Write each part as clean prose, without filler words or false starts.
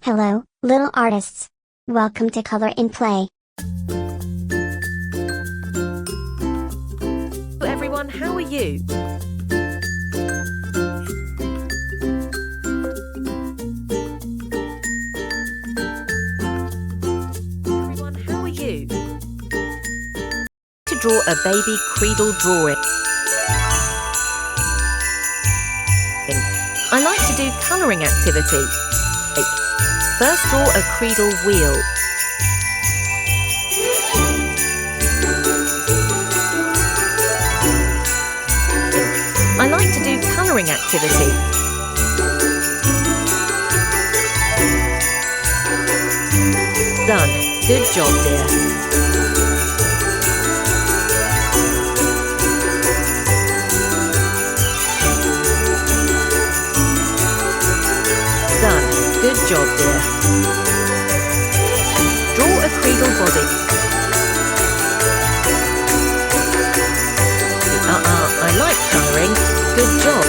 Hello, little artists. Welcome to Color in Play. Hello everyone, how are you? Everyone, how are you? To draw a baby Cradle drawing. I like to do colouring activity. First draw a Cradle wheel. I like to do colouring activity. Done. Good job, dear. Done. Good job, dear. Draw a Cradle body. I like colouring. Good job.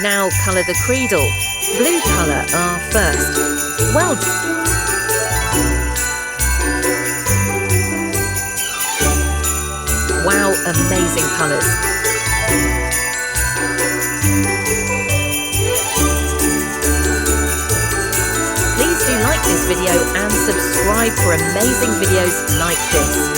Now colour the Cradle. Blue colour first. Well done. Wow, amazing colours. Please do like this video and subscribe for amazing videos like this.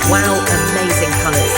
Wow, amazing colours.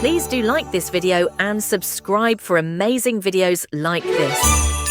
Please do like this video and subscribe for amazing videos like this.